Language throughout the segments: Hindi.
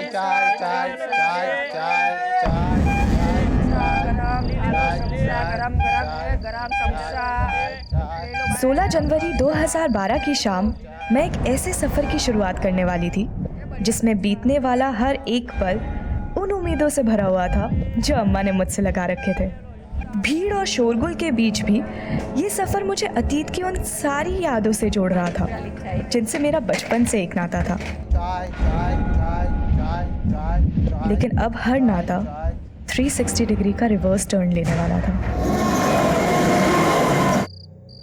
चाय चाय चाय चाय चाय। 16 जनवरी 2012 की शाम मैं एक ऐसे सफ़र की शुरुआत करने वाली थी जिसमें बीतने वाला हर एक पल उन उम्मीदों से भरा हुआ था जो अम्मा ने मुझसे लगा रखे थे। भीड़ और शोरगुल के बीच भी ये सफ़र मुझे अतीत की उन सारी यादों से जोड़ रहा था जिनसे मेरा बचपन से एक नाता था। लेकिन अब हर नाता 360 डिग्री का रिवर्स टर्न लेने वाला था।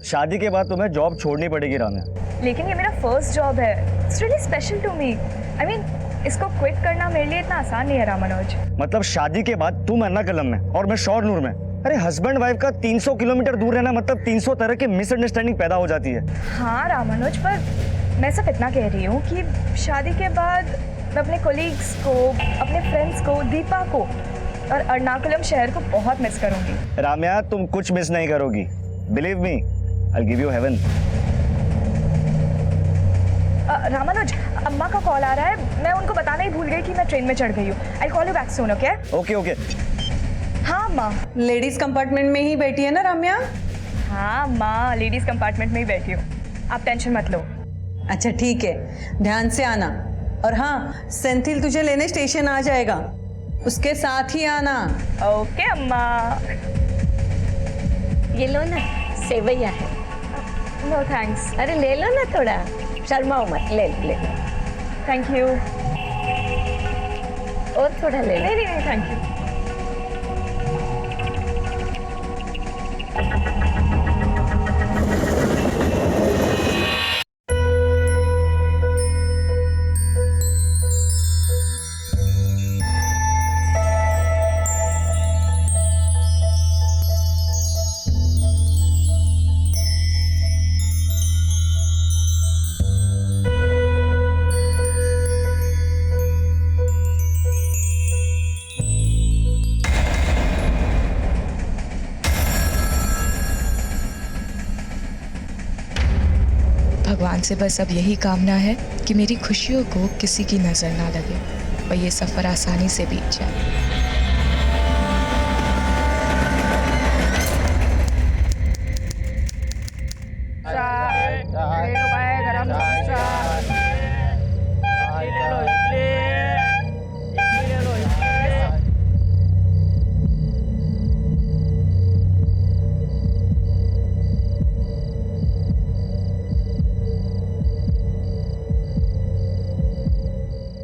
शादी के बाद तुम्हें जॉब छोड़नी पड़ेगी राम्या। लेकिन ये मेरा फर्स्ट जॉब है। It's really special to me. I mean इसको क्विट करना मेरे लिए इतना आसान नहीं है रामानुज। मतलब शादी के बाद तुम एर्नाकुलम में और मैं शोरनूर में। अरे हस्बैंड वाइफ का 300 किलोमीटर दूर रहना मतलब 300 तरह की मिसअंडरस्टैंडिंग पैदा हो जाती है। हाँ रामानुज, पर मैं सिर्फ इतना कह रही हूँ कि शादी के बाद मैं अपने कोलीग्स को, अपने फ्रेंड्स को, दीपा को और एर्नाकुलम शहर को बहुत मिस करूँगी। राम्या तुम कुछ मिस नहीं करोगी। Believe me, I give you heaven. Ramanuj, अम्मा का कॉल आ रहा है। मैं उनको बताना ही भूल गई कि मैं ट्रेन में चढ़ गई हूँ। I call you back soon, okay? Okay okay. हाँ माँ। लेडीज कंपार्टमेंट में ही बैठी है ना रम्या? हाँ माँ, लेडीज कंपार्टमेंट में ही बैठी हूँ। आप टेंशन मत लो। अच्छा ठीक है, ध्यान से आना। और हाँ, सेंथिल तुझे लेने स्टेशन आ जाएगा, उसके साथ ही आना। ओके अम्मा। ये लो ना, सेवैया है। No thanks. अरे ले लो ना, थोड़ा शर्माओ मत, ले लो ले लो। Thank you. और थोड़ा ले लो। नहीं नहीं थैंक यू। भगवान से बस अब यही कामना है कि मेरी खुशियों को किसी की नज़र ना लगे और ये सफ़र आसानी से बीत जाए।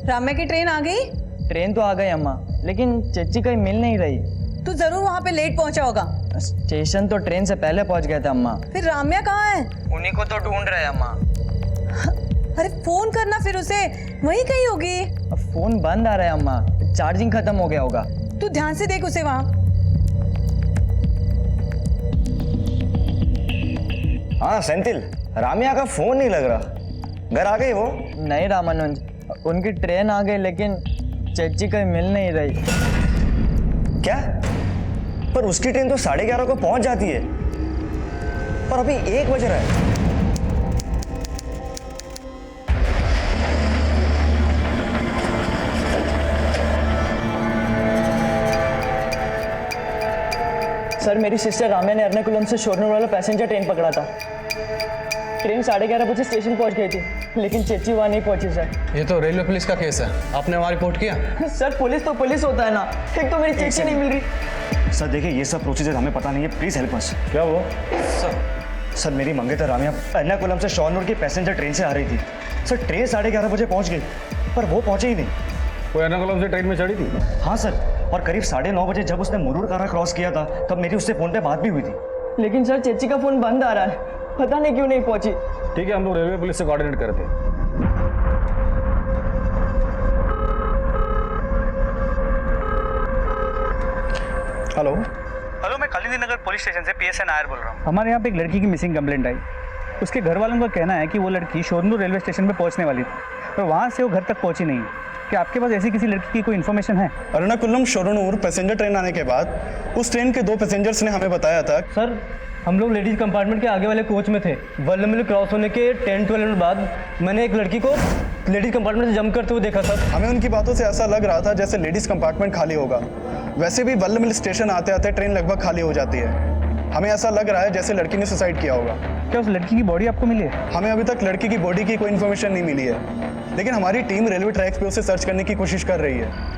राम्या की ट्रेन आ गई? ट्रेन तो आ गई अम्मा, लेकिन चच्ची कहीं मिल नहीं रही। तू जरूर वहाँ पे लेट पहुँचा होगा। स्टेशन तो ट्रेन से पहले पहुँच गए थे अम्मा। फिर राम्या कहाँ है? उन्हीं को तो ढूंढ रहे हैं अम्मा। अरे फोन करना फिर उसे, वहीं कहीं होगी। अब फोन बंद आ रहा है अम्मा, चार्जिंग खत्म हो गया होगा। तू ध्यान से देख उसे वहाँ। हाँ सेंथिल, राम्या का फोन नहीं लग रहा। घर आ गई वो? नहीं रामानुज, उनकी ट्रेन आ गई लेकिन चच्ची कहीं मिल नहीं रही। क्या? पर उसकी ट्रेन तो 11:30 को पहुंच जाती है, पर अभी 1 बज रहा है। सर मेरी सिस्टर राम्या ने एर्नाकुलम से शोरनूर वाला पैसेंजर ट्रेन पकड़ा था। ट्रेन 11:30 बजे स्टेशन पहुंच गई थी, लेकिन चच्ची वहाँ नहीं पहुंची सर। ये तो रेलवे पुलिस का केस है, आपने वहाँ रिपोर्ट किया? सर पुलिस तो पुलिस होता है ना, एक तो मेरी चच्ची नहीं मिल रही। सर देखिए, ये सब प्रोसीजर हमें पता नहीं है, प्लीज हेल्प अस। क्या वो? सर मेरी मंगेतर राम्या एर्नाकुलम से शोरनूर की पैसेंजर ट्रेन से आ रही थी। सर ट्रेन 11:30 बजे पहुंच गई, पर वो पहुंची ही नहीं। वो एर्नाकुलम से ट्रेन में चढ़ी थी? हाँ सर, और करीब 9:30 बजे जब उसने मुरूर कारा क्रॉस किया था तब मेरी उससे फोन पे बात भी हुई थी। लेकिन सर चच्ची का फोन बंद आ रहा है, पता नहीं क्यों नहीं पहुंची। ठीक है, हम लोग रेलवे पुलिस से कोऑर्डिनेट करते हैं। हेलो हेलो, मैं कलिंदी नगर पुलिस स्टेशन से पीएसए नायर बोल रहा हूँ। हमारे यहाँ पे एक लड़की की मिसिंग कंप्लेंट आई। उसके घर वालों का कहना है कि वो लड़की शोरनूर रेलवे स्टेशन पे पहुँचने वाली थी, पर वहाँ से वो घर तक पहुँची नहीं। क्या आपके पास ऐसी किसी लड़की की कोई इन्फॉर्मेशन है? एर्नाकुलम शोरनूर पैसेंजर ट्रेन आने के बाद उस ट्रेन के 2 पैसेंजर्स ने हमें बताया था। सर हम लोग लेडीज़ कंपार्टमेंट के आगे वाले कोच में थे। वर्नमिल क्रॉस होने के 10-12 मिनट बाद मैंने एक लड़की को लेडीज कंपार्टमेंट से जंप करते हुए देखा सर। हमें उनकी बातों से ऐसा लग रहा था जैसे लेडीज कंपार्टमेंट खाली होगा। वैसे भी बल्ल मिल स्टेशन आते आते ट्रेन लगभग खाली हो जाती है। हमें ऐसा लग रहा है जैसे लड़की ने सुसाइड किया होगा। क्या उस लड़की की बॉडी आपको मिली है? हमें अभी तक लड़की की बॉडी की कोई इन्फॉर्मेशन नहीं मिली है, लेकिन हमारी टीम रेलवे ट्रैक्स पे उसे सर्च करने की कोशिश कर रही है।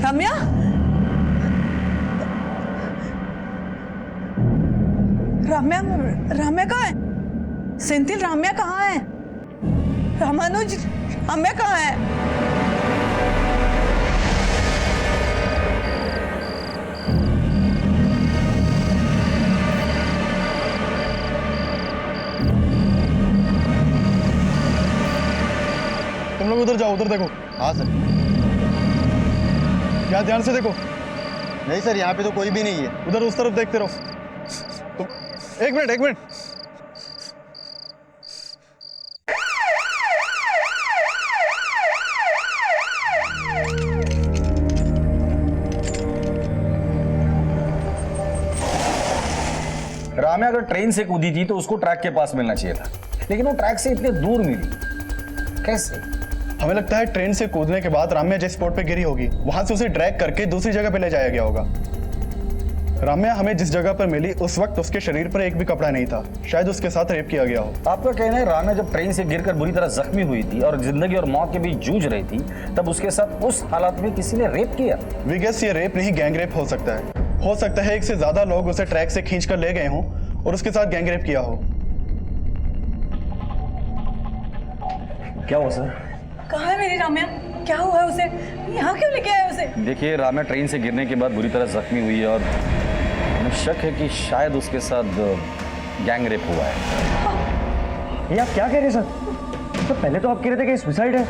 रम्या, रम्या, रम्या कहाँ है? सेंथिल, रम्या कहाँ है? रामानुज, रम्या कहाँ है? तुम लोग उधर जाओ, उधर देखो। हाँ सर। यहाँ ध्यान से देखो। नहीं सर, यहाँ पे तो कोई भी नहीं है। उधर उस तरफ देखते रहो। तुम एक मिनट, एक मिनट। राम्या अगर ट्रेन से कूदी थी तो उसको ट्रैक के पास मिलना चाहिए था, लेकिन वो ट्रैक से इतने दूर मिली कैसे? हमें लगता है ट्रेन से कूदने के बाद राम्या जिस स्पॉट पे गिरी होगी वहां से उसे ड्रैग करके दूसरी जगह पे ले जाया गया होगा। राम्या हमें जिस जगह पर मिली उस वक्त उसके शरीर पर एक भी कपड़ा नहीं था। शायद उसके साथ रेप किया गया हो। आपका कहना है राम्या जब ट्रेन से गिरकर बुरी तरह जख्मी हुई थी और जिंदगी और मौत के बीच जूझ रही थी, तब उसके साथ उस हालत में किसी ने रेप किया? वी गेस ये रेप नहीं, गैंग रेप हो सकता है। हो सकता है एक से ज्यादा लोग उसे ट्रैक से खींच कर ले गए हों और उसके साथ गैंग रेप किया हो। क्या हुआ सर? कहाँ है मेरी रम्या? क्या हुआ है उसे? यहाँ क्यों लेके आए उसे? देखिए, राम्या ट्रेन से गिरने के बाद बुरी तरह जख्मी हुई है और हमें शक है कि शायद उसके साथ गैंग रेप हुआ है। ये आप क्या कह रहे हैं सर? तो पहले तो आप कह रहे थे कि सुसाइड है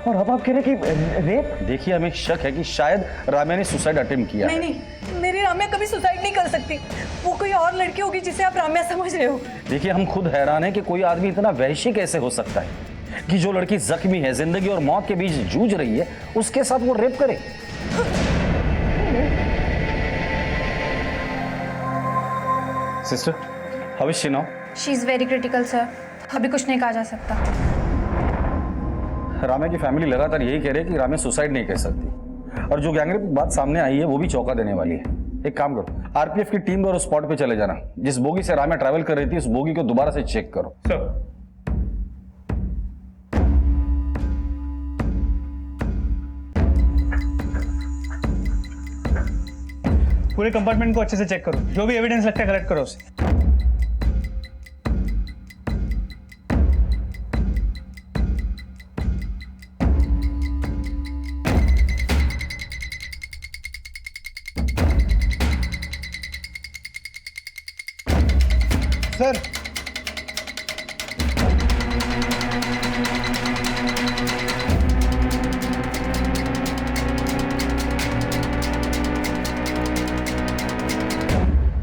और अब आप कह रहे हैं कि रेप। देखिए, हमें शक है कि शायद राम्या ने सुसाइड अटेम्प्ट किया है। नहीं, मेरी रम्या कभी सुसाइड नहीं कर सकती। वो कोई और लड़की होगी जिसे आप रम्या समझ रहे हो। देखिए, हम खुद हैरान हैं कि कोई आदमी इतना वहशी कैसे हो सकता है कि जो लड़की जख्मी है, जिंदगी और मौत के बीच जूझ रही है, उसके साथ वो रेप करे। Sister, how is she now? She is very critical sir, अभी कुछ नहीं कहा जा सकता। राम्या की फैमिली लगातार यही कह रही है कि राम्या सुसाइड नहीं कर सकती, और जो गैंगरेप की बात सामने आई है वो भी चौंका देने वाली है। एक काम करो, आरपीएफ की टीम और उस स्पॉट पे चले जाना। जिस बोगी से राम्या ट्रैवल कर रही थी उस बोगी को दोबारा से चेक करो। सर। पूरे कंपार्टमेंट को अच्छे से चेक करो, जो भी एविडेंस लगता है कलेक्ट करो उसे। सर,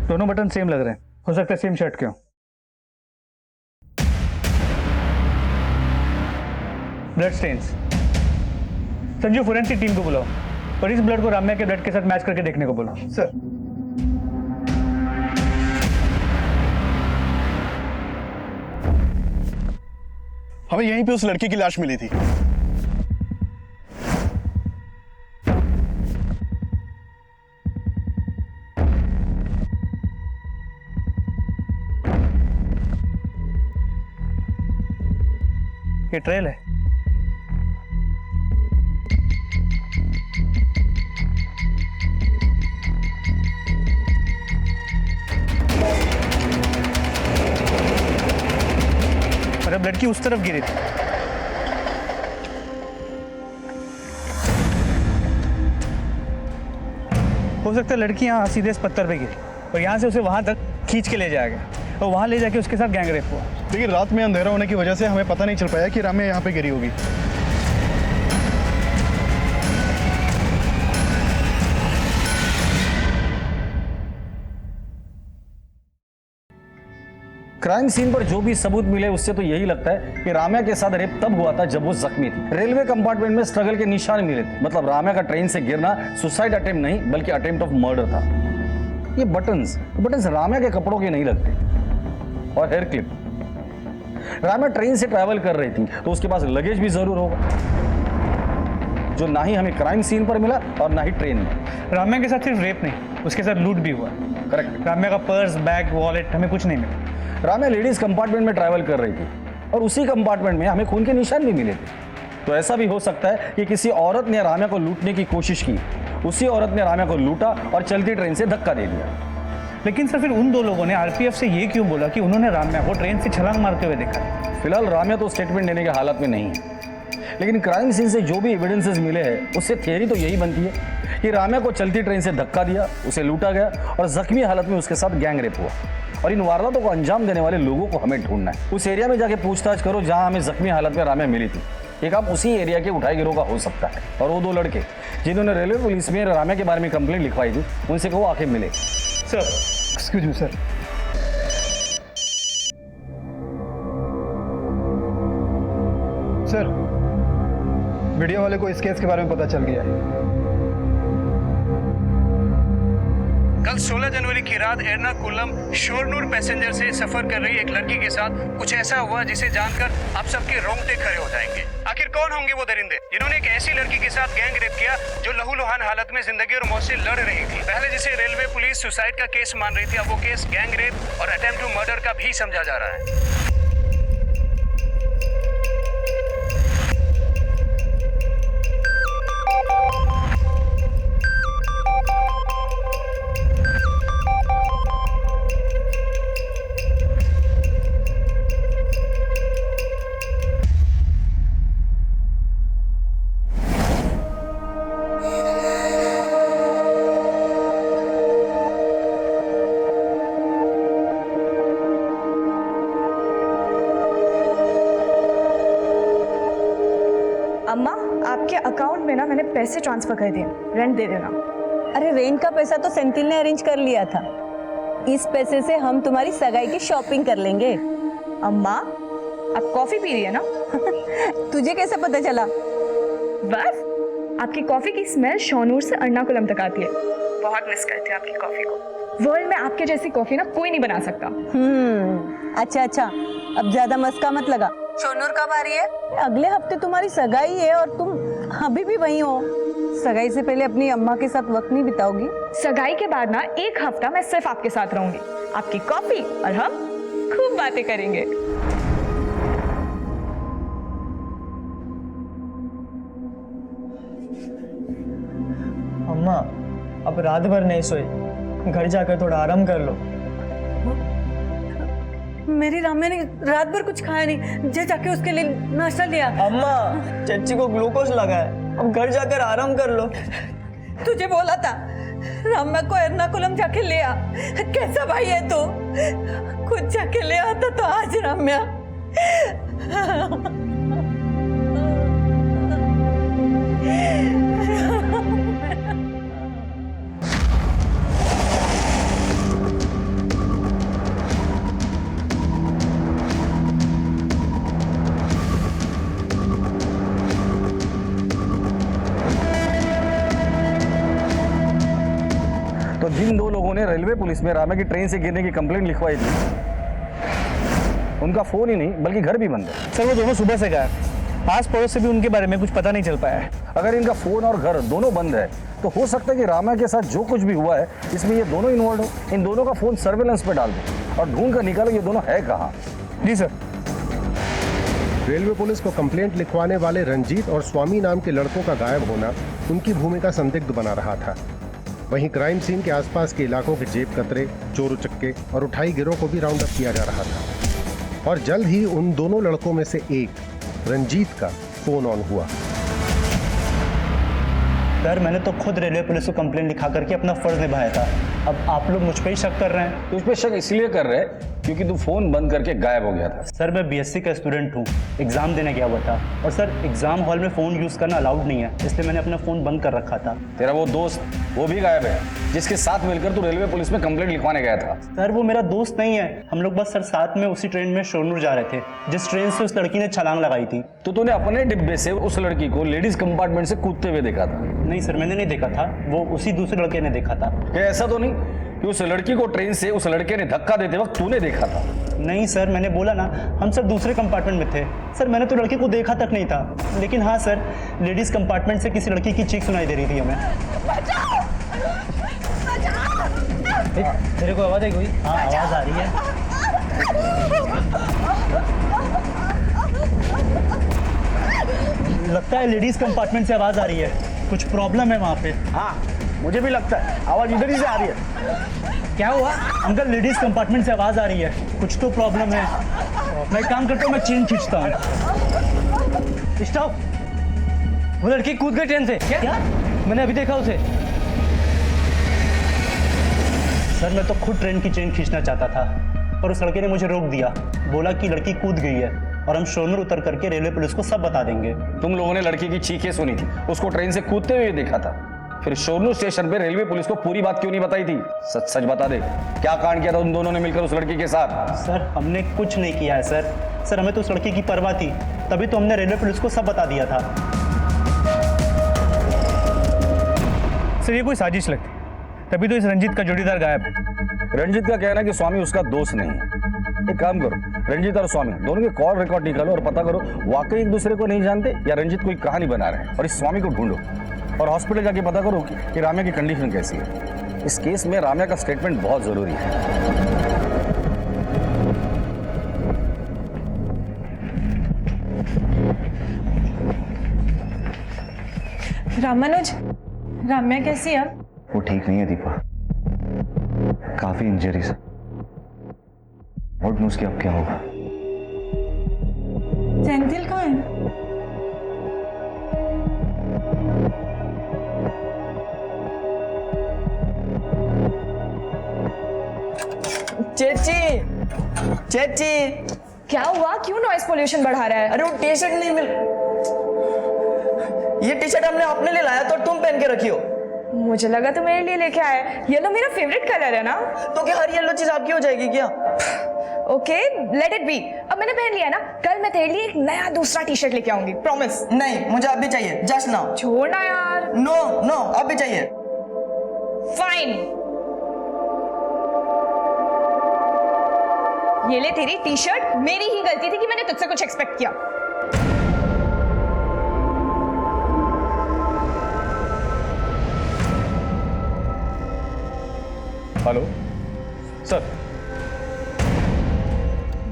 दोनों बटन सेम लग रहे हैं, हो सकता है सेम शर्ट के हो। Blood stains. Sanju, forensic team को बुलाओ और इस ब्लड को राम्या के ब्लड के साथ मैच करके देखने को बोलो। सर। हमें यहीं पे उस लड़की की लाश मिली थी। ये ट्रेल है। और अब लड़की उस तरफ गिरी थी। हो सकता है लड़की यहाँ सीधे इस पत्थर पे गिरी और यहाँ से उसे वहां तक खींच के ले जाया गया और वहां ले जाके उसके साथ गैंग रेप हुआ। लेकिन रात में अंधेरा होने की वजह से हमें पता नहीं चल पाया कि राम्या यहाँ पे गिरी होगी। क्राइम सीन पर जो भी सबूत मिले उससे तो यही लगता है कि राम्या के साथ रेप तब हुआ था जब वो जख्मी थी। रेलवे कंपार्टमेंट में स्ट्रगल के निशान मिले थे, मतलब राम्या का ट्रेन से गिरना सुसाइड अटेम्प्ट नहीं बल्कि अटेम्प्ट ऑफ मर्डर था। ये बटन्स राम्या के कपड़ों के नहीं लगते। और हेयर क्लिप, राम्या ट्रेन से ट्रैवल कर रही थी तो उसके पास लगेज भी जरूर होगा, जो ना ही हमें क्राइम सीन पर मिला और ना ही ट्रेन में। राम्या के साथ सिर्फ रेप नहीं, उसके साथ लूट भी हुआ। करेक्ट। राम्या का पर्स, बैग, वॉलेट हमें कुछ नहीं मिला। राम्या लेडीज कंपार्टमेंट में ट्रैवल कर रही थी और उसी कंपार्टमेंट में हमें खून के निशान भी मिले थे। तो ऐसा भी हो सकता है कि किसी औरत ने राम्या को लूटने की कोशिश की, उसी औरत ने राम्या को लूटा और चलती ट्रेन से धक्का दे दिया। लेकिन सर फिर उन दो लोगों ने आरपीएफ से ये क्यों बोला कि उन्होंने राम्या को ट्रेन से छलांग मारते हुए देखा? फिलहाल राम्या तो स्टेटमेंट देने के हालत में नहीं है, लेकिन क्राइम सीन से जो भी एविडेंसेस मिले हैं उससे थियरी तो यही बनती है कि राम्या को चलती ट्रेन से धक्का दिया, उसे लूटा गया और जख्मी हालत में उसके साथ गैंग रेप हुआ। और इन वारदातों को अंजाम देने वाले लोगों को हमें ढूंढना है। उस एरिया में जाके पूछताछ करो जहां हमें जख्मी हालत में राम्या मिली थी। ये काम उसी एरिया के उठाई गिरोह का हो सकता है। और वो दो लड़के जिन्होंने रेलवे पुलिस में राम्या के बारे में कंप्लेंट लिखवाई थी, उनसे कहो आके मिले। Sir excuse me sir. Sir, video वाले को इस केस के बारे में पता चल गया है। कल 16 जनवरी की रात एर्नाकुलम शोरनूर पैसेंजर से सफर कर रही एक लड़की के साथ कुछ ऐसा हुआ जिसे जानकर आप सबके रोंगटे खड़े हो जाएंगे। आखिर कौन होंगे वो दरिंदे जिन्होंने एक ऐसी लड़की के साथ गैंग रेप किया जो लहूलुहान हालत में जिंदगी और मौत से लड़ रही थी? पहले जिसे रेलवे पुलिस सुसाइड का केस मान रही थी, अब वो केस गैंग रेप और अटेम्प्ट टू मर्डर का भी समझा जा रहा है। अम्मा, आपके अकाउंट में ना मैंने पैसे ट्रांसफर कर दिए, रेंट दे देना। अरे रेंट का पैसा तो सेंथिल ने अरेंज कर लिया था। इस पैसे से हम तुम्हारी सगाई की शॉपिंग कर लेंगे। अम्मा, आप कॉफी पी रही है ना? तुझे कैसे पता चला? बस आपकी कॉफी की स्मेल शोनूर से एर्नाकुलम तक आती है। बहुत मिस करते हैं आपकी कॉफी को। वर्ल्ड में आपके जैसी कॉफी ना कोई नहीं बना सकता। अच्छा, अब ज्यादा मस्का मत लगा। शोनूर कब आ रही है? अगले हफ्ते तुम्हारी सगाई है और तुम अभी भी वहीं हो। सगाई से पहले अपनी अम्मा के साथ वक्त नहीं बिताओगी? सगाई के बाद ना एक हफ्ता मैं सिर्फ आपके साथ रहूंगी, आपकी कॉफी और हम खूब बातें करेंगे। अम्मा अब रात भर नहीं सोए, घर जाकर थोड़ा आराम कर लो। मेरी राम्या ने रात भर कुछ खाया नहीं, जाके उसके लिए नाश्ता लिया। अम्मा चच्ची को ग्लूकोज लगा है, अब घर जाकर आराम कर लो। तुझे बोला था राम्या को एर्नाकुलम जाके ले आ। कैसा भाई है तू? खुद जाके ले आता तो आज राम्या। तो जिन दो लोगों ने रेलवे पुलिस में राम्या की ट्रेन से गिरने की कंप्लेंट लिखवाई थी, उनका फोन ही नहीं बल्कि घर भी बंद है। सर वो दोनों सुबह से गायब, आस पड़ोस से भी उनके बारे में कुछ पता नहीं चल पाया है। अगर इनका फोन और घर दोनों बंद है तो हो सकता है कि राम्या के साथ जो कुछ भी हुआ है इसमें ये दोनों इन्वॉल्व हो। इन दोनों का फोन सर्वेलेंस पे डाल दो और ढूंढ कर निकालो ये दोनों है कहाँ। जी सर। रेलवे पुलिस को कंप्लेंट लिखवाने वाले रंजीत और स्वामी नाम के लड़कों का गायब होना उनकी भूमिका संदिग्ध बना रहा था। वहीं क्राइम सीन के आसपास के इलाकों के जेब कतरे, चोर उचक्के और उठाई गिरोह को भी राउंड अप किया जा रहा था। और जल्द ही उन दोनों लड़कों में से एक, रंजीत का फोन ऑन हुआ। सर मैंने तो खुद रेलवे पुलिस को कंप्लेंट लिखा करके अपना फर्ज निभाया था। अब आप लोग मुझ पर ही शक कर रहे हैं। तुझ पे शक इसलिए कर रहे हैं क्योंकि तू फोन बंद करके गायब हो गया था। सर मैं बीएससी का स्टूडेंट हूँ, एग्ज़ाम देने गया हुआ था और सर एग्ज़ाम हॉल में फ़ोन यूज़ करना अलाउड नहीं है, इसलिए मैंने अपना फ़ोन बंद कर रखा था। तेरा वो दोस्त वो भी गायब है जिसके साथ मिलकर तू रेलवे पुलिस में कंप्लेंट लिखवाने गया था। सर वो मेरा दोस्त नहीं है, हम लोग बस सर साथ में उसी ट्रेन में शोरनूर जा रहे थे जिस ट्रेन से उस लड़की ने छलांग लगाई थी। तो तूने अपने डिब्बे से उस लड़की को लेडीज कंपार्टमेंट से कूदते हुए देखा था? नहीं सर, मैंने नहीं देखा था, वो उसी दूसरे लड़के ने देखा था। क्या ऐसा तो नहीं कि उस लड़की को ट्रेन से उस लड़के ने धक्का देते वक्त तूने देखा था? नहीं सर, मैंने बोला ना हम सर दूसरे कंपार्टमेंट में थे। सर मैंने तो लड़के को देखा तक नहीं था, लेकिन हाँ सर लेडीज़ कंपार्टमेंट से किसी लड़की की चीख सुनाई दे रही थी हमें। तेरे को आवाज़ आई कोई? हाँ आवाज़ आ रही है। लगता है लेडीज़ कंपार्टमेंट से आवाज़ आ रही है, कुछ प्रॉब्लम है वहाँ पे। हाँ मुझे भी लगता है, आवाज़ इधर ही से आ रही है। क्या हुआ अंकल? लेडीज़ कंपार्टमेंट से आवाज़ आ रही है, कुछ तो प्रॉब्लम है। मैं एक काम करता हूँ, मैं चेन खींचता हूँ। स्टॉप! वो लड़की कूद गई ट्रेन से। क्या? मैंने अभी देखा उसे। सर मैं तो खुद ट्रेन की चेन खींचना चाहता था पर उस लड़के ने मुझे रोक दिया, बोला कि लड़की कूद गई है और हम शोरनूर उतर करके रेलवे पुलिस को सब बता देंगे। तुम लोगों ने लड़की की चीखें सुनी थी, उसको ट्रेन से कूदते हुए देखा था, फिर शोरनूर स्टेशन पे रेलवे पुलिस को पूरी बात क्यों नहीं बताई थी? सच सच बता दे, क्या कांड किया था उन दोनों ने मिलकर उस लड़की के साथ? सर हमने कुछ नहीं किया है सर। सर हमें तो उस लड़की की परवाह थी, तभी तो हमने रेलवे पुलिस को सब बता दिया था। सर ये कोई साजिश लगती, तभी तो इस रंजीत का जोड़ीदार गायब है। रंजीत का कहना है कि स्वामी उसका दोस्त नहीं है। एक काम करो, रंजीत और स्वामी दोनों के कॉल रिकॉर्ड निकालो और पता करो वाकई एक दूसरे को नहीं जानते या रंजीत कोई कहानी बना रहे हैं, और इस स्वामी को ढूंढो और हॉस्पिटल जाके पता करो कि राम्या की कंडीशन कैसी है। इस केस में राम्या का स्टेटमेंट बहुत जरूरी है। रामानुज, राम्या कैसी है? वो ठीक नहीं है दीपा, काफी इंजरीज है। और उसके अब क्या होगा? सेंथिल कहाँ है? चेची, चेची, क्या हुआ? क्यों नॉइस पोल्यूशन बढ़ा रहा है? अरे वो टी शर्ट नहीं मिल, ये टी शर्ट हमने अपने लिए लाया तो तुम पहन के रखी हो। मुझे लगा तो मेरे लिए लेके आए। येलो मेरा फेवरेट कलर है ना। तो क्या हर येलो चीज आपकी हो जाएगी क्या? Okay let it be. अब मैंने पहन लिया ना, कल मैं तेरे लिए एक नया दूसरा टी शर्ट लेके आऊंगी, प्रॉमिस। नहीं मुझे अब भी चाहिए, जस्ट नाउ। छोड़ना यार। नो नो अब भी चाहिए। फाइन, ये ले तेरी टी शर्ट। मेरी ही गलती थी कि मैंने तुझसे कुछ एक्सपेक्ट किया। Hello sir.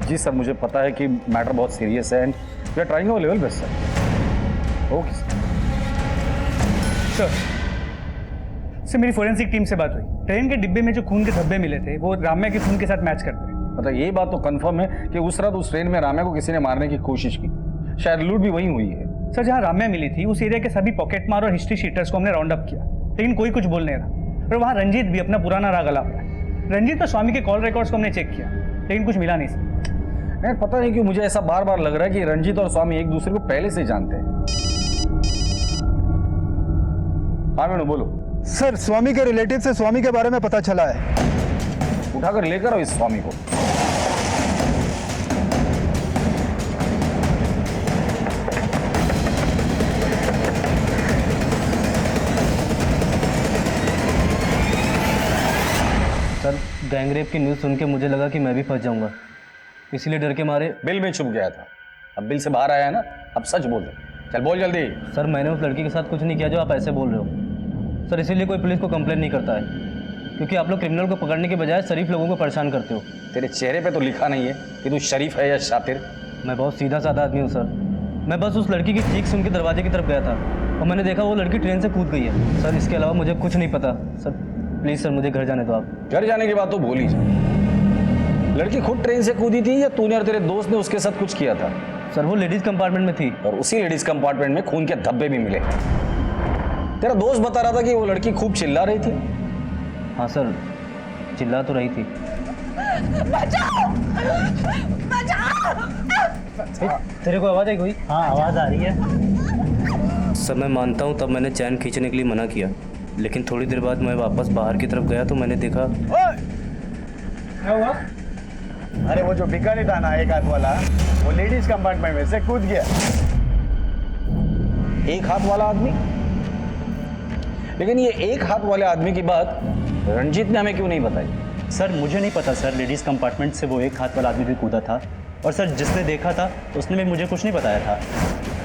जी सर, मुझे पता है कि मैटर बहुत सीरियस है and we are trying our level best sir. Okay sir. Sir मेरी फोरेंसिक टीम से बात हुई, ट्रेन के डिब्बे में जो खून के धब्बे मिले थे वो राम्या के खून के साथ मैच करते हैं। मतलब ये बात तो कंफर्म है कि उस रात उस ट्रेन में राम्या को किसी ने मारने की कोशिश की, शायद लूट भी वहीं हुई है। सर जहाँ राम्या मिली थी उस एरिया के सभी पॉकेट मार और हिस्ट्री शीटर्स को हमने राउंड अप किया, लेकिन कोई कुछ बोल नहीं रहा। और वहाँ रंजीत भी अपना पुराना राग अलाप रहा है। रंजीत और स्वामी के कॉल रिकॉर्ड्स को हमने चेक किया, लेकिन कुछ मिला नहीं सर। नहीं, पता नहीं क्यों मुझे ऐसा बार बार लग रहा है कि रंजीत और स्वामी एक दूसरे को पहले से जानते हैं। हाँ मेनू बोलो। सर स्वामी के रिलेटिव से स्वामी के बारे में पता चला है। उठाकर लेकर आओ इस स्वामी को। सर गैंगरेप की न्यूज़ सुन के मुझे लगा कि मैं भी फंस जाऊंगा, इसीलिए डर के मारे बिल में छुप गया था। अब बिल से बाहर आया है ना, अब सच बोल दे। चल बोल जल्दी। सर मैंने उस लड़की के साथ कुछ नहीं किया जो आप ऐसे बोल रहे हो। सर इसीलिए कोई पुलिस को कंप्लेंट नहीं करता है, क्योंकि आप लोग क्रिमिनल को पकड़ने के बजाय शरीफ लोगों को परेशान करते हो। तेरे चेहरे पे तो लिखा नहीं है कि तू शरीफ है या शातिर। मैं बहुत सीधा साधा आदमी हूँ सर। मैं बस उस लड़की की चीख सुन के दरवाजे की तरफ गया था और मैंने देखा वो लड़की ट्रेन से कूद गई है। सर इसके अलावा मुझे कुछ नहीं पता। सर प्लीज़ सर मुझे घर जाने दो आप। घर जाने की बात तो भूल ही जा। लड़की खुद ट्रेन से कूदी थी या तूने और तेरे दोस्त ने उसके साथ कुछ किया था? सर वो लेडीज़ कंपार्टमेंट में थी और उसी लेडीज कंपार्टमेंट में खून के धब्बे भी मिले। तेरा दोस्त बता रहा था कि वो लड़की खूब चिल्ला रही थी। हाँ सर चिल्ला तो रही थी। तेरे को आवाज़ आई कोई? हाँ आवाज़ आ रही है। सर मैं मानता हूँ तब मैंने चैन खींचने के लिए मना किया, लेकिन थोड़ी देर बाद मैं वापस बाहर की तरफ गया तो मैंने देखा। क्या हुआ? अरे वो जो भिखारी था ना एक हाथ वाला, वो लेडीज कंपार्टमेंट में से कूद गया। एक हाथ वाला आदमी? लेकिन ये एक हाथ वाले आदमी की बात रंजीत ने हमें क्यों नहीं बताई? सर मुझे नहीं पता सर, लेडीज़ कंपार्टमेंट से वो एक हाथ वाला आदमी भी कूदा था, और सर जिसने देखा था उसने भी मुझे कुछ नहीं बताया था।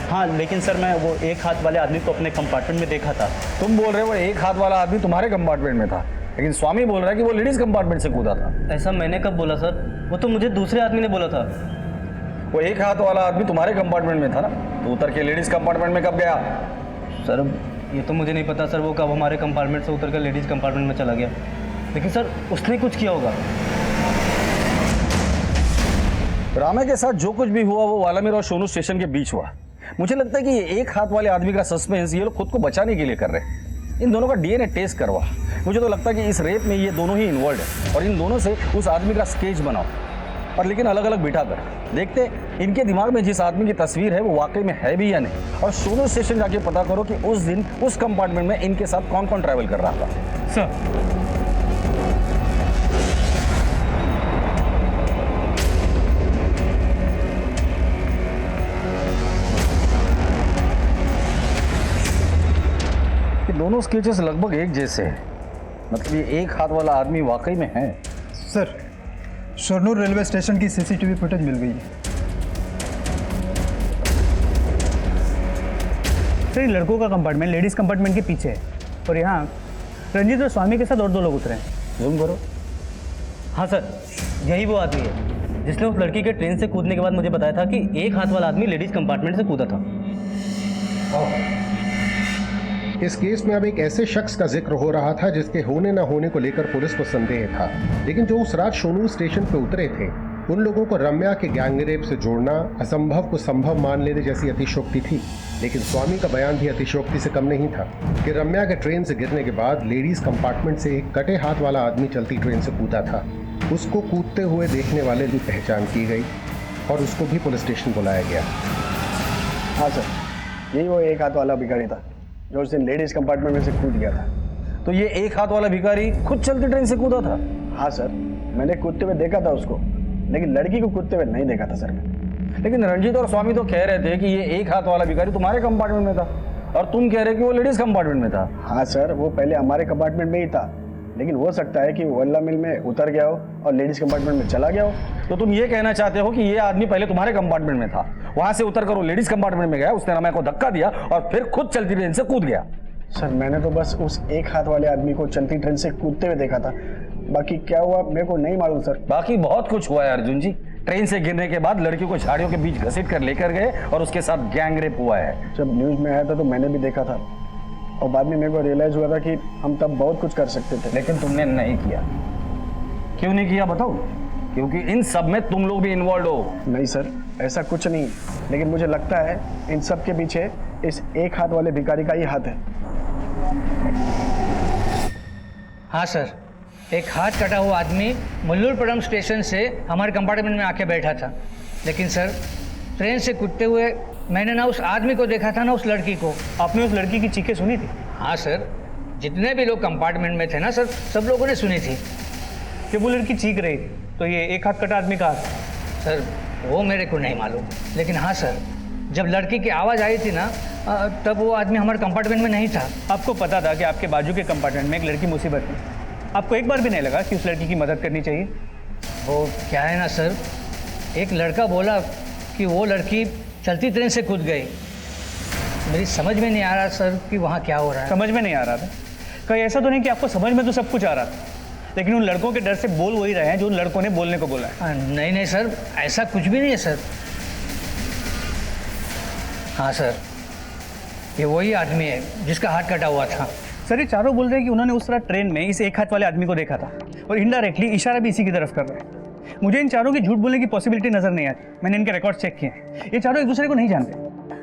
हाँ लेकिन सर मैं वो एक हाथ वाले आदमी को अपने कंपार्टमेंट में देखा था। तुम बोल रहे हो एक हाथ वाला आदमी तुम्हारे कंपार्टमेंट में था, लेकिन स्वामी बोल रहा है कि वो लेडीज कंपार्टमेंट से कूदा था। ऐसा मैंने कब बोला सर? वो तो मुझे दूसरे आदमी ने बोला था। वो एक हाथ वाला आदमी तुम्हारे कंपार्टमेंट में था ना, तो उतर के लेडीज कंपार्टमेंट में कब गया? सर ये तो मुझे नहीं पता सर, वो कब हमारे कंपार्टमेंट से उतर कर लेडीज़ कंपार्टमेंट में चला गया, लेकिन सर उसने कुछ किया होगा। रामे के साथ जो कुछ भी हुआ वो वालामीर और सोनू स्टेशन के बीच हुआ। मुझे लगता है कि ये एक हाथ वाले आदमी का सस्पेंस ये लोग खुद को बचाने के लिए कर रहे हैं। इन दोनों का डीएनए टेस्ट करवा। मुझे तो लगता है कि इस रेप में ये दोनों ही इन्वॉल्व है, और इन दोनों से उस आदमी का स्केच बनाओ, और लेकिन अलग अलग बिठा कर देखते इनके दिमाग में जिस आदमी की तस्वीर है वो वाकई में है भी या नहीं। और सोनू स्टेशन जाके पता करो कि उस दिन उस कंपार्टमेंट में इनके साथ कौन कौन ट्रैवल कर रहा था। सर दोनों स्केचेस लगभग एक जैसे हैं, मतलब ये एक हाथ वाला आदमी वाकई में है। सर शोरनूर रेलवे स्टेशन की सीसीटीवी फुटेज मिल गई है। सर ये लड़कों का कंपार्टमेंट लेडीज़ कंपार्टमेंट के पीछे है, और यहाँ रंजीत और स्वामी के साथ और 2 लोग उतरे हैं। जूम करो। हाँ सर, यही वो आदमी है जिसने उस लड़की के ट्रेन से कूदने के बाद मुझे बताया था कि एक हाथ वाला आदमी लेडीज़ कंपार्टमेंट से कूदा था। इस केस में अब एक ऐसे शख्स का जिक्र हो रहा था जिसके होने न होने को लेकर पुलिस को संदेह था, लेकिन जो उस रात शोनूर स्टेशन पर उतरे थे उन लोगों को रम्या के गैंगरेप से जोड़ना असंभव को संभव मान लेने जैसी अतिशयोक्ति थी। लेकिन स्वामी का बयान भी अतिशयोक्ति से कम नहीं था कि रम्या के ट्रेन से गिरने के बाद लेडीज कंपार्टमेंट से एक कटे हाथ वाला आदमी चलती ट्रेन से कूदा था। उसको कूदते हुए देखने वाले की पहचान की गई और उसको भी पुलिस स्टेशन बुलाया गया। हाँ सर, यही वो एक हाथ वाला भिखारी था जो उस दिन लेडीज कंपार्टमेंट में से कूद गया था। तो ये एक हाथ वाला भिखारी खुद चलती ट्रेन से कूदा था? हाँ सर, मैंने कूदते हुए देखा था उसको, लेकिन लड़की को कूदते हुए नहीं देखा था सर मैंने। लेकिन रंजीत और स्वामी तो कह रहे थे कि ये एक हाथ वाला भिखारी तुम्हारे कंपार्टमेंट में था, और तुम कह रहे कि वो लेडीज कंपार्टमेंट में था। हाँ सर, वो पहले हमारे कंपार्टमेंट में ही था, लेकिन हो सकता है कि वो वल्ला मिल में उतर गया हो और लेडीज कंपार्टमेंट में चला गया हो। तो तुम ये कहना चाहते हो कि ये आदमी पहले तुम्हारे कंपार्टमेंट में था, वहां से उतर कर वो लेडीज कंपार्टमेंट में गया, उसने रम्या को धक्का दिया और फिर खुद चलती ट्रेन से कूद गया। सर मैंने तो बस उस एक हाथ वाले आदमी को चलती ट्रेन से कूदते हुए देखा था, बाकी क्या हुआ मेरे को नहीं मालूम सर। बाकी बहुत कुछ हुआ है अर्जुन जी। ट्रेन से गिरने के बाद लड़कियों को झाड़ियों के बीच घसीट कर लेकर गए और उसके साथ गैंगरेप हुआ है। जब न्यूज में आया था तो मैंने भी देखा था, और बाद में मेरे को रियलाइज हुआ था कि हम तब बहुत कुछ कर सकते थे। लेकिन तुमने नहीं किया। क्यों नहीं किया बताओ? क्योंकि इन सब में तुम लोग भी इन्वॉल्व हो। नहीं सर, ऐसा कुछ नहीं, लेकिन मुझे लगता है इन सब के पीछे इस एक हाथ वाले भिखारी का ही हाथ है। हाँ सर, एक हाथ कटा हुआ आदमी मल्लूरपुरम स्टेशन से हमारे कंपार्टमेंट में आके बैठा था, लेकिन सर ट्रेन से कूदते हुए मैंने ना उस आदमी को देखा था ना उस लड़की को। आपने उस लड़की की चीखें सुनी थी? हाँ सर, जितने भी लोग कंपार्टमेंट में थे ना सर, सब लोगों ने सुनी थी। कि वो लड़की चीख रही थी, तो ये एक हाथ कटा आदमी का हाथ? सर वो मेरे को नहीं मालूम, लेकिन हाँ सर, जब लड़की की आवाज़ आई थी ना तब वो आदमी हमारे कंपार्टमेंट में नहीं था। आपको पता था कि आपके बाजू के कंपार्टमेंट में एक लड़की मुसीबत में, आपको एक बार भी नहीं लगा कि उस लड़की की मदद करनी चाहिए? वो क्या है ना सर, एक लड़का बोला कि वो लड़की चलती ट्रेन से कूद गई। मेरी समझ में नहीं आ रहा सर कि वहाँ क्या हो रहा है। समझ में नहीं आ रहा था? कहीं ऐसा तो नहीं कि आपको समझ में तो सब कुछ आ रहा था, लेकिन उन लड़कों के डर से बोल वही रहे हैं जो उन लड़कों ने बोलने को बोला है? नहीं नहीं सर, ऐसा कुछ भी नहीं है सर। हाँ सर, ये वही आदमी है जिसका हाथ कटा हुआ था। सर ये चारों बोल रहे हैं कि उन्होंने उस रात ट्रेन में इस एक हाथ वाले आदमी को देखा था, और इनडायरेक्टली इशारा भी इसी की तरफ कर रहे हैं। मुझे इन चारों की झूठ बोलने की पॉसिबिलिटी नजर नहीं आती। मैंने इनके रिकॉर्ड चेक किए हैं, ये चारों एक दूसरे को नहीं जानते।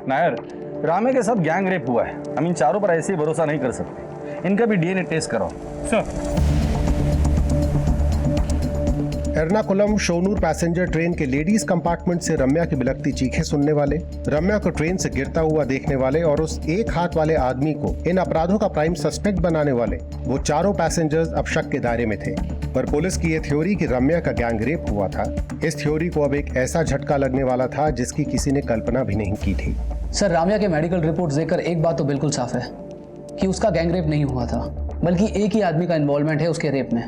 नायर, रामे के साथ गैंग रेप हुआ है, हम इन चारों पर ऐसे ही भरोसा नहीं कर सकते। इनका भी डीएनए टेस्ट कराओ। सर एर्नाकुलम शोनूर पैसेंजर ट्रेन के लेडीज कंपार्टमेंट से रम्या की बिलखती चीखें सुनने वाले, रम्या को ट्रेन से गिरता हुआ देखने वाले और उस एक हाथ वाले आदमी को इन अपराधों का प्राइम सस्पेक्ट बनाने वाले वो चारों पैसेंजर्स अब शक के दायरे में थे। पर पुलिस की यह थ्योरी कि रम्या का गैंग रेप हुआ था, इस थ्योरी को अब एक ऐसा झटका लगने वाला था जिसकी किसी ने कल्पना भी नहीं की थी। सर, रम्या के मेडिकल रिपोर्ट देखकर एक बात तो बिल्कुल साफ है कि उसका गैंग रेप नहीं हुआ था, बल्कि एक ही आदमी का इन्वॉल्वमेंट है उसके रेप में।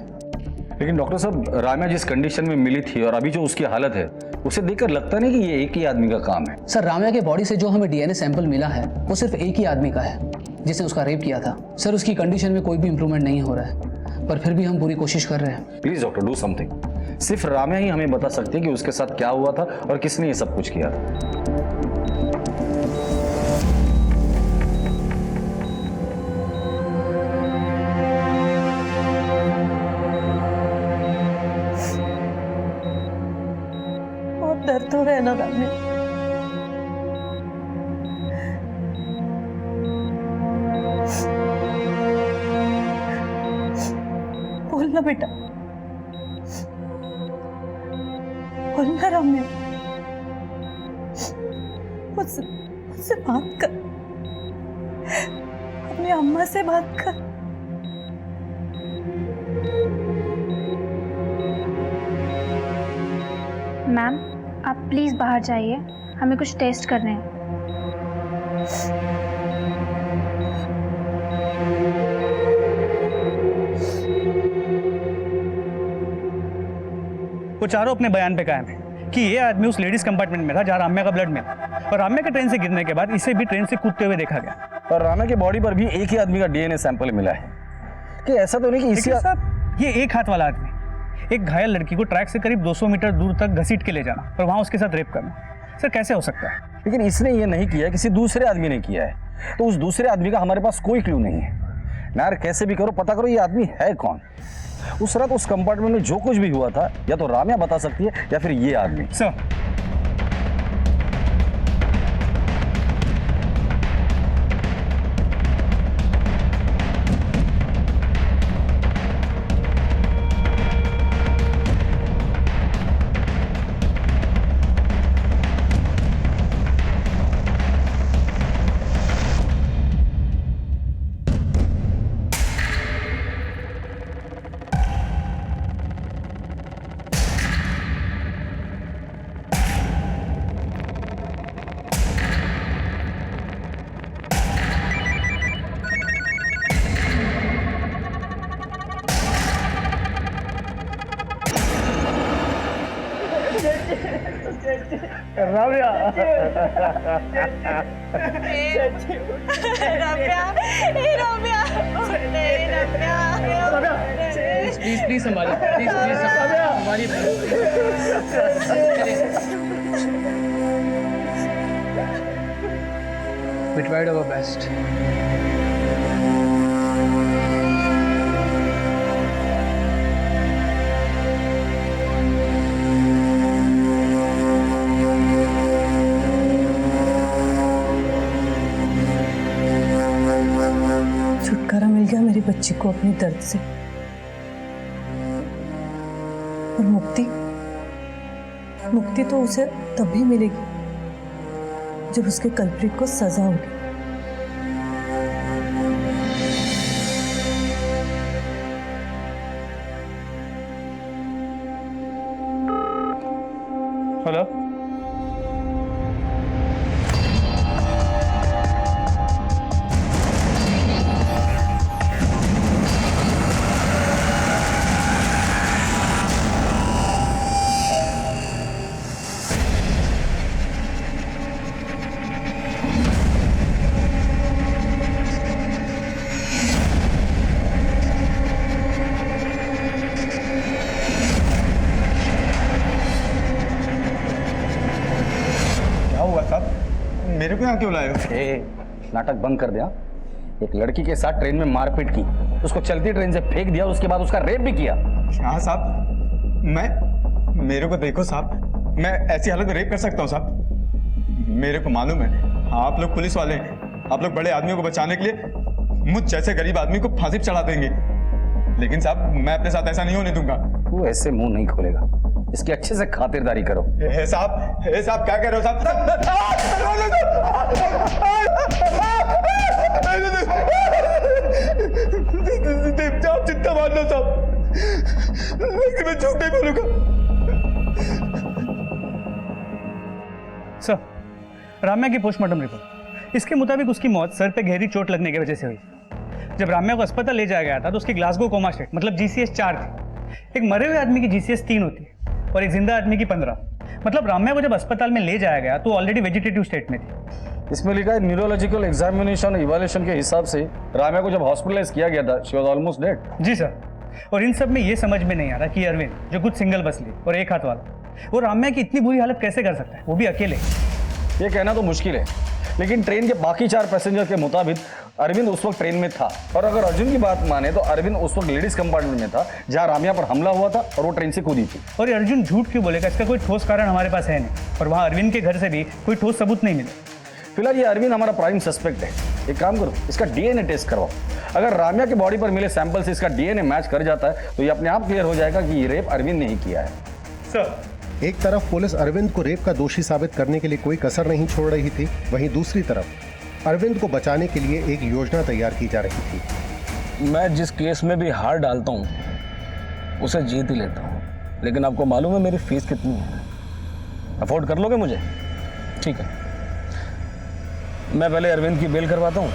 लेकिन डॉक्टर साहब, रम्या जिस कंडीशन में मिली थी और अभी जो उसकी हालत है, उसे देखकर लगता नहीं कि ये एक ही आदमी का काम है। सर, रम्या के बॉडी से जो हमें डीएनए सैंपल मिला है वो सिर्फ एक ही आदमी का है जिसने उसका रेप किया था। सर, उसकी कंडीशन में कोई भी इंप्रूवमेंट नहीं हो रहा है, पर फिर भी हम पूरी कोशिश कर रहे हैं। Please doctor, do something. सिर्फ रम्या ही हमें बता सकती है कि उसके साथ क्या हुआ था और किसने ये सब कुछ किया था। दर्द हो रहा है ना राम्या? बोलना बेटा, बोलना राम्या, मुझसे बात कर, अपनी अम्मा से बात कर। मैम, आप प्लीज़ बाहर जाइए, हमें कुछ टेस्ट करने हैं। वो चारों अपने बयान पे कायम है कि ये आदमी उस लेडीज कंपार्टमेंट में था जहाँ राम्या का ब्लड मिला, और राम्या के ट्रेन से गिरने के बाद इसे भी ट्रेन से कूदते हुए देखा गया। और रम्या की बॉडी पर भी एक ही आदमी का डीएनए सैंपल मिला है। कि ऐसा तो नहीं कि इसी साहब, ये एक हाथ वाला आदमी एक घायल लड़की को ट्रैक से करीब 200 मीटर दूर तक घसीट के ले जाना और वहां उसके साथ रेप करना, सर कैसे हो सकता है? लेकिन इसने ये नहीं किया, किसी दूसरे आदमी ने किया है, तो उस दूसरे आदमी का हमारे पास कोई क्लू नहीं है ना यार। कैसे भी करो पता करो ये आदमी है कौन। उस रात उस कंपार्टमेंट में जो कुछ भी हुआ था या तो रम्या बता सकती है या फिर ये आदमी। सर, प्लीज संभालिए, प्लीज संभालिए। We tried our best. छुटकारा मिल गया मेरी बच्ची को अपने दर्द से, और मुक्ति तो उसे तभी मिलेगी जब उसके कल्प्रिट को सजा होगी। हेलो, मेरे को यहाँ क्यों लाए हो? नाटक बंद कर दिया। एक लड़की के साथ ट्रेन में मारपीट की, उसको चलती ट्रेन से फेंक दिया, उसके बाद उसका रेप भी किया। हाँ साहब, मेरे को देखो साहब, मैं ऐसी हालत में रेप कर सकता हूँ साहब? मेरे को मालूम है आप लोग पुलिस वाले हैं, आप लोग बड़े आदमियों को बचाने के लिए मुझ जैसे गरीब आदमी को फांसी पर चढ़ा देंगे, लेकिन साहब मैं अपने साथ ऐसा नहीं होने दूंगा। वो ऐसे मुंह नहीं खोलेगा, इसकी अच्छे से खातिरदारी करो। साहब क्या कह रहे हो साहब? आप चिंता मान लो साहब, मैं झूठ नहीं बोलूंगा। सर, राम्या की पोस्टमार्टम रिपोर्ट, इसके मुताबिक उसकी मौत सर पे गहरी चोट लगने की वजह से हुई। जब राम्या को अस्पताल ले जाया गया था तो उसकी ग्लासगो कोमा स्टेट मतलब GCS 4 थी। एक मरे हुए आदमी की GCS 3 होती है और एक जिंदा आदमी की 15। मतलब राम्या को जब अस्पताल में ले जाया गया तो ऑलरेडी वेजिटेटिव स्टेट में थी। इसमें लिखा है न्यूरोलॉजिकल एग्जामिनेशन इवैल्यूएशन के हिसाब से राम्या को जब हॉस्पिटलाइज किया गया था शी वाज ऑलमोस्ट डेड। जी सर, और इन सब में ये समझ में नहीं आ रहा कि अरविंद जो कुछ सिंगल बस ली और एक हाथ वाला, वो राम्या की इतनी बुरी हालत कैसे कर सकता है, वो भी अकेले। ये कहना तो मुश्किल है, लेकिन ट्रेन के बाकी 4 पैसेंजर के मुताबिक अरविंद उस वक्त ट्रेन में था। और अगर अर्जुन की बात माने तो अरविंद उस वक्त लेडीज कंपार्टमेंट में था जहां राम्या पर हमला हुआ था और वो ट्रेन से कूदी थी। और ये अर्जुन झूठ क्यों बोलेगा? इसका कोई ठोस कारण हमारे पास है नहीं, और वहाँ अरविंद के घर से भी कोई ठोस सबूत नहीं मिला। फिलहाल ये अरविंद हमारा प्राइम सस्पेक्ट है। एक काम करो, इसका DNA टेस्ट करवाओ। अगर राम्या के बॉडी पर मिले सैंपल से इसका DNA मैच कर जाता है तो ये अपने आप क्लियर हो जाएगा कि ये रेप अरविंद ने ही किया है। सर, एक तरफ पुलिस अरविंद को रेप का दोषी साबित करने के लिए कोई कसर नहीं छोड़ रही थी, वहीं दूसरी तरफ अरविंद को बचाने के लिए एक योजना तैयार की जा रही थी। मैं जिस केस में भी हार डालता हूँ उसे जीत ही लेता हूँ, लेकिन आपको मालूम है मेरी फीस कितनी है? अफोर्ड कर लोगे मुझे? ठीक है, मैं पहले अरविंद की बेल करवाता हूँ,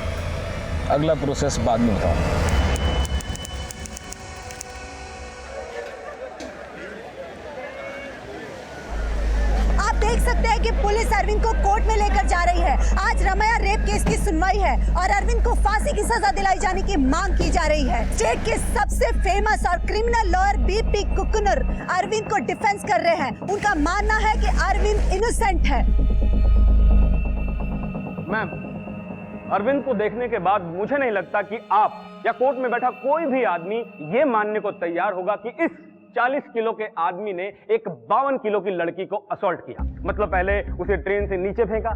अगला प्रोसेस बाद में बताऊँ। देख सकते हैं कि पुलिस अरविंद को कोर्ट में लेकर जा रही है। आज राम्या रेप केस की सुनवाई है और अरविंद को फांसी की सजा दिलाई जाने की मांग की जा रही है। स्टेट के सबसे फेमस और क्रिमिनल लॉयर BP कुकुनर अरविंद को डिफेंस कर रहे हैं। उनका मानना है कि अरविंद इनोसेंट है। मैम, अरविंद को देखने के बाद मुझे नहीं लगता कि आप या कोर्ट में बैठा कोई भी आदमी ये मानने को तैयार होगा कि इस 40 किलो के आदमी ने एक 52 किलो की लड़की को असॉल्ट किया। मतलब पहले उसे ट्रेन से नीचे फेंका,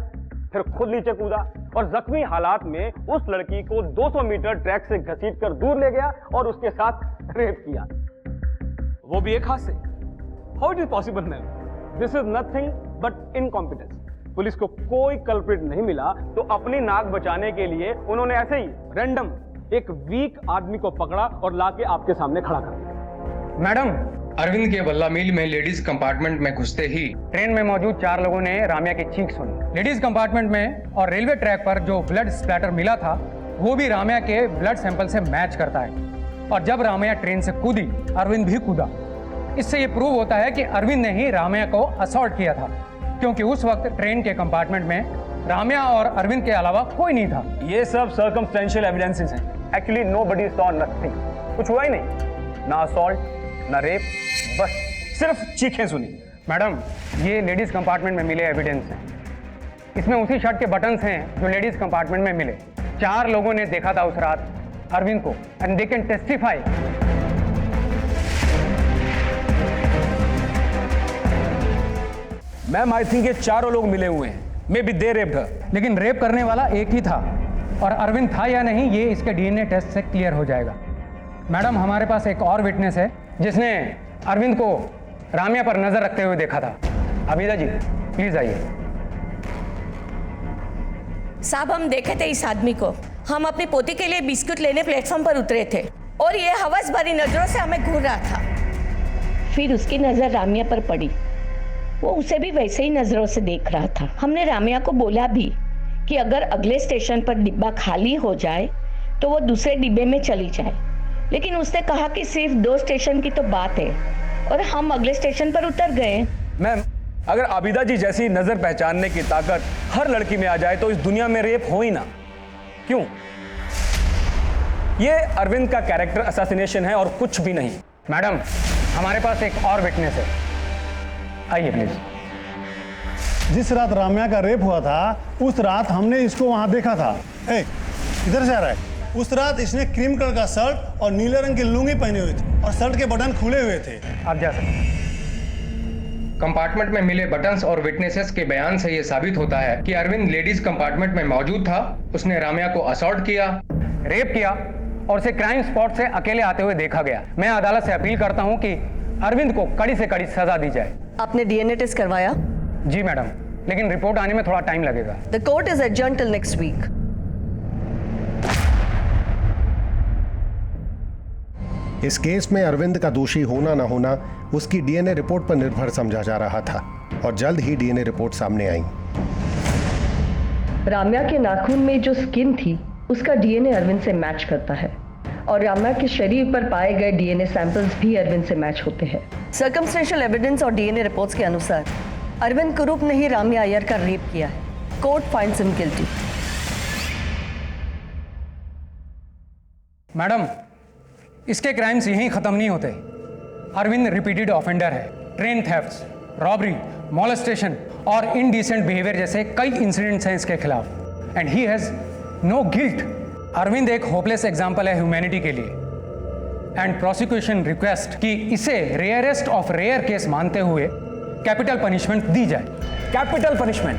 फिर खुद नीचे कूदा और जख्मी हालात में उस लड़की को 200 मीटर ट्रैक से घसीटकर दूर ले गया और उसके साथ रेप किया, वो भी एक हाथ से। How it is possible ma'am? This is nothing but incompetence. Police को कोई कल्प्रिट नहीं मिला तो अपनी नाक बचाने के लिए उन्होंने ऐसे ही रैंडम एक वीक आदमी को पकड़ा और लाके आपके सामने खड़ा कर दिया। मैडम, अरविंद के बल्ला मिल में लेडीज कंपार्टमेंट में घुसते ही ट्रेन में मौजूद 4 लोगों ने राम्या की चीख सुनी। लेडीज कंपार्टमेंट में और रेलवे ट्रैक पर जो ब्लड स्प्लैटर मिला था वो भी राम्या के ब्लड सैंपल से मैच करता है। और जब राम्या ट्रेन से कूदी, अरविंद भी कूदा। इससे ये प्रूव होता है कि अरविंद ने ही राम्या को असॉल्ट किया था, क्योंकि उस वक्त ट्रेन के कंपार्टमेंट में राम्या और अरविंद के अलावा कोई नहीं था। ये सब सर्कमस्टेंशियल एविडेंसेस हैं। Actually nobody saw nothing. कुछ हुआ ही नहीं, ना असॉल्ट ना रेप, बस सिर्फ चीखें सुनी। मैडम, ये लेडीज कंपार्टमेंट में मिले एविडेंस हैं। इसमें उसी शर्ट के बटन्स हैं जो लेडीज कंपार्टमेंट में मिले। 4 लोगों ने देखा था उस रात अरविंद को, and they can testify. Ma'am, I think ये 4 लोग मिले हुए हैं। मे बी दे रेप्ड हर। लेकिन रेप करने वाला एक ही था, और अरविंद था या नहीं ये इसके DNA टेस्ट से क्लियर हो जाएगा। मैडम, हमारे पास एक और विटनेस है जिसने अरविंद को राम्या पर नजर रखते हुए देखा था। अबीदा जी, प्लीज आइए। साहब, हम देखे थे इस आदमी को। हम अपनी पोती के लिए बिस्कुट लेने प्लेटफॉर्म पर उतरे थे और ये हवस भरी नजरों से हमें घूर रहा था। फिर उसकी नजर राम्या पर पड़ी। वो उसे भी वैसे ही नजरों से देख रहा था। हमने राम्या को बोला भी कि अगर अगले स्टेशन पर डिब्बा खाली हो जाए तो वो दूसरे डिब्बे में चली जाए, लेकिन उसने कहा कि सिर्फ 2 स्टेशन की तो बात है और हम अगले स्टेशन पर उतर गए। मैम, अगर आबिदा जी जैसी नजर पहचानने की ताकत हर लड़की में आ जाए तो इस दुनिया में रेप हो ही ना। क्यों? ये अरविंद का कैरेक्टर असैसिनेशन है और कुछ भी नहीं। मैडम, हमारे पास एक और विटनेस है, आइए प्लीज। जिस रात राम्या का रेप हुआ था उस रात हमने इसको वहां देखा था। इधर से आ रहा है। उस रात इसने क्रीम कलर का शर्ट और नीले रंग की लुंगी पहनी हुई थी और शर्ट के बटन खुले हुए थे। आप जा सकते। कंपार्टमेंट में मिले बटन्स और विटनेसेस के बयान से यह साबित होता है कि अरविंद लेडीज कंपार्टमेंट में मौजूद था। उसने राम्या को असॉल्ट किया, रेप किया और उसे क्राइम स्पॉट से अकेले आते हुए देखा गया। मैं अदालत से अपील करता हूं कि अरविंद को कड़ी से कड़ी सजा दी जाए। आपने डीएनए टेस्ट करवाया? जी मैडम, लेकिन रिपोर्ट आने में थोड़ा टाइम लगेगा। The court is adjourned till next week. इस केस में अरविंद का दोषी होना न होना उसकी डीएनए रिपोर्ट पर निर्भर समझा जा रहा था और जल्द ही डीएनए रिपोर्ट सामने आई। राम्या के नाखून में जो स्किन थी उसका डीएनए अरविंद से मैच करता है और राम्या के शरीर पर पाए गए डीएनए सैंपल्स भी अरविंद से मैच होते हैं। सर्कमस्टेंशियल एविडेंस और डीएनए रिपोर्ट्स के अनुसार अरविंद कुरूप ने ही राम्या अय्यर का रेप किया है। Court finds him guilty. Madam, इसके क्राइम्स यहीं खत्म नहीं होते। अरविंद रिपीटेड ऑफेंडर है। ट्रेन थेफ्ट्स, रॉबरी, मॉलेस्टेशन और इनडिसेंट बिहेवियर जैसे कई इंसिडेंट्स हैं इसके खिलाफ and he has no guilt. Arvind एक होपलेस एग्जाम्पल है ह्यूमैनिटी के लिए एंड प्रोसिक्यूशन रिक्वेस्ट कि इसे रेयरेस्ट ऑफ रेयर केस मानते हुए कैपिटल पनिशमेंट दी जाए। कैपिटल पनिशमेंट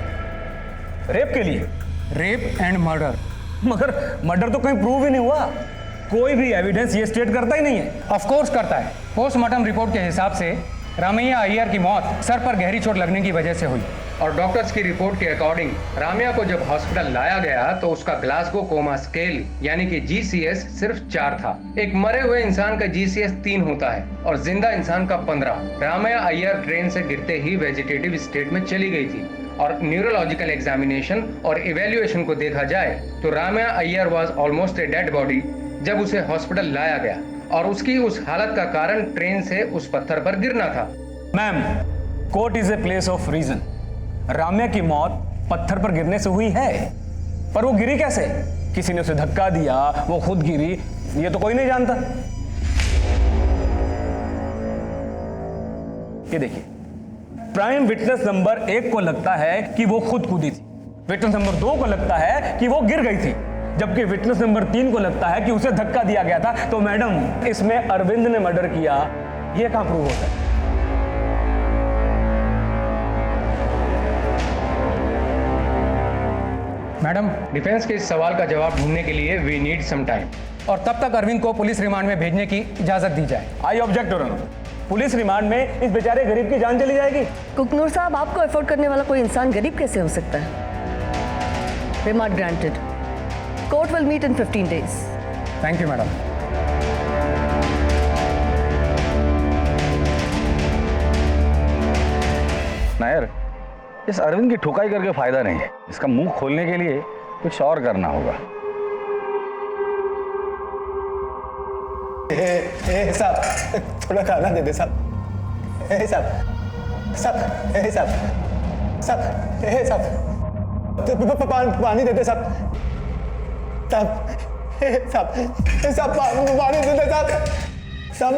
रेप के लिए? Rape and murder. मगर मर्डर तो कहीं प्रूव ही नहीं हुआ। कोई भी एविडेंस ये स्टेट करता ही नहीं है। ऑफ कोर्स करता है। पोस्टमार्टम रिपोर्ट के हिसाब से रामैया अय्यर की मौत सर पर गहरी चोट लगने की वजह से हुई और डॉक्टर्स की रिपोर्ट के अकॉर्डिंग राम्या को जब हॉस्पिटल लाया गया तो उसका ग्लासगो कोमा स्केल यानी कि GCS सिर्फ 4 था। एक मरे हुए इंसान का GCS 3 होता है और जिंदा इंसान का 15। राम्या अय्यर ट्रेन से गिरते ही वेजिटेटिव स्टेट में चली गई थी और न्यूरोलॉजिकल एग्जामिनेशन और इवेल्युएशन को देखा जाए तो Ramya Iyer was almost a dead body जब उसे हॉस्पिटल लाया गया और उसकी उस हालत का कारण ट्रेन से उस पत्थर पर गिरना था। Ma'am, court is a place of reason. Ramya की मौत पत्थर पर गिरने से हुई है, पर वो गिरी कैसे? किसी ने उसे धक्का दिया, वो खुद गिरी, ये तो कोई नहीं जानता। ये देखिए, प्राइम विटनेस नंबर 1 को लगता है कि वो खुद कूदी थी, विटनेस नंबर 2 को लगता है कि वो गिर गई थी, जबकि विटनेस नंबर 3 को लगता है कि उसे धक्का दिया गया था। तो मैडम, इसमें अरविंद ने मर्डर किया, ये कहां प्रूव होता है? मैडम, डिफेंस के इस सवाल का जवाब ढूंढने के लिए वी नीड सम टाइम और तब तक अरविंद को पुलिस रिमांड में भेजने की इजाजत दी जाए। I object your honour. Police remand में इस बेचारे गरीब की जान चली जाएगी। कुकनूर साहब, आपको अफोर्ड करने वाला कोई इंसान गरीब कैसे हो सकता है? Remand granted. Court will meet in 15 days। Thank you madam. Nair, इस अरविंद की ठुकाई करके फायदा नहीं है। इसका मुंह खोलने के लिए कुछ और करना होगा। साहब, थोड़ा खाना दे दे साहब। साहब साहब साहब साहब पानी दे दे साहब। साहब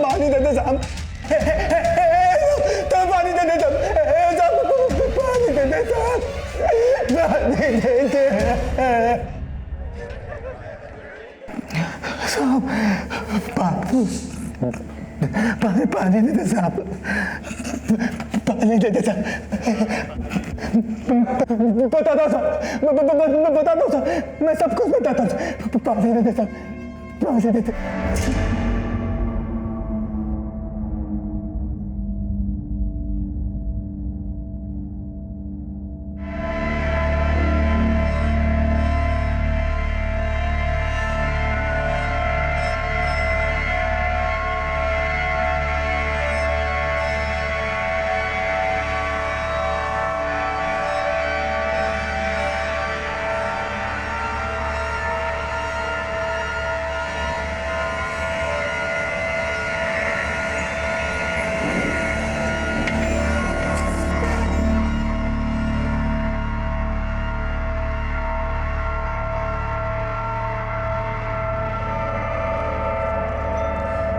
पानी दे दे साहब। साहब पानी दे दे साहब। तो पानी दे दे साहब। पानी दे दे साहब। पानी दे दे साहब। पानी दे दे साहब। पानी दे दे साहब। बता दो साहब, बता दो साहब, मैं सब कुछ बताता हूँ। पानी दे दे साहब, पानी दे दे।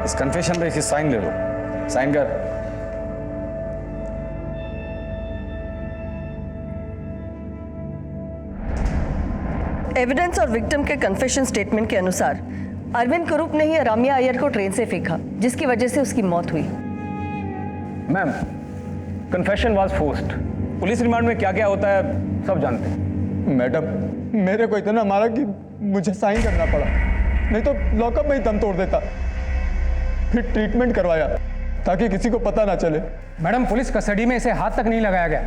इस कन्फेशन पे इसकी साइन ले लो। साइन कर। एविडेंस और विक्टिम के कन्फेशन स्टेटमेंट के अनुसार अरविंद कुरूप ने ही राम्या अय्यर को ट्रेन से फेंका, जिसकी वजह से उसकी मौत हुई। Ma'am, confession was forced. Police remand में क्या क्या होता है सब जानते हैं। मैडम, मेरे को इतना मारा कि मुझे साइन करना पड़ा, नहीं तो लॉकअप में ही दम तोड़ देता। फिर ट्रीटमेंट करवाया, ताकि किसी को पता ना चले। मैडम, पुलिस कस्टडी में इसे हाथ तक नहीं लगाया गया।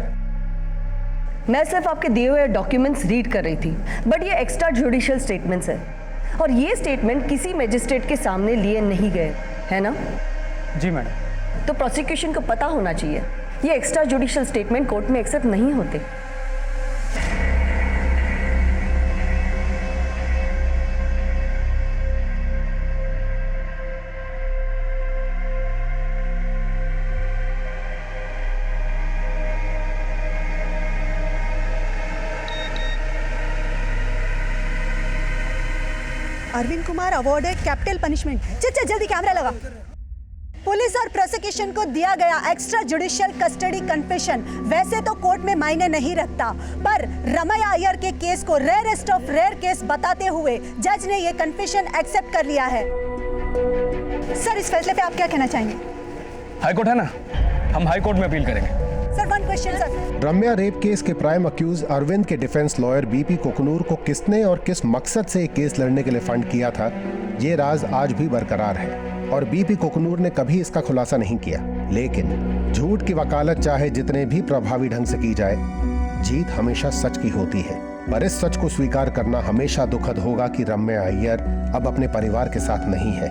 मैं सिर्फ आपके दिए हुए डॉक्यूमेंट्स रीड कर रही थी, बट ये एक्स्ट्रा जुडिशियल स्टेटमेंट्स है और ये स्टेटमेंट किसी मजिस्ट्रेट के सामने लिए नहीं गए, है ना? जी मैडम। तो प्रोसिक्यूशन को पता होना चाहिए ये एक्स्ट्रा जुडिशियल स्टेटमेंट कोर्ट में एक्सेप्ट नहीं होते। Arvind Kumar awarded capital punishment. चल जल्दी कैमरा लगा। पुलिस और प्रोसिक्यूशन को दिया गया एक्स्ट्रा जुडिशियल कस्टडी कन्फेशन वैसे तो कोर्ट में मायने नहीं रखता, पर रमैया अय्यर के केस को रेयरेस्ट ऑफ रेयर केस बताते हुए जज ने ये कन्फेशन एक्सेप्ट कर लिया है। सर, इस फैसले पे आप क्या कहना चाहेंगे? हाईकोर्ट है ना, हम हाईकोर्ट में अपील करेंगे। Sir, one question sir. Ramya rape case के प्राइम अक्यूज अरविंद के डिफेंस लॉयर बीपी कोकनूर को किसने और किस मकसद से एक केस लड़ने के लिए फंड किया था, ये राज आज भी बरकरार है और बीपी कोकनूर ने कभी इसका खुलासा नहीं किया। लेकिन झूठ की वकालत चाहे जितने भी प्रभावी ढंग से की जाए, जीत हमेशा सच की होती है। पर इस सच को स्वीकार करना हमेशा दुखद होगा कि रम्या अय्यर अब अपने परिवार के साथ नहीं है।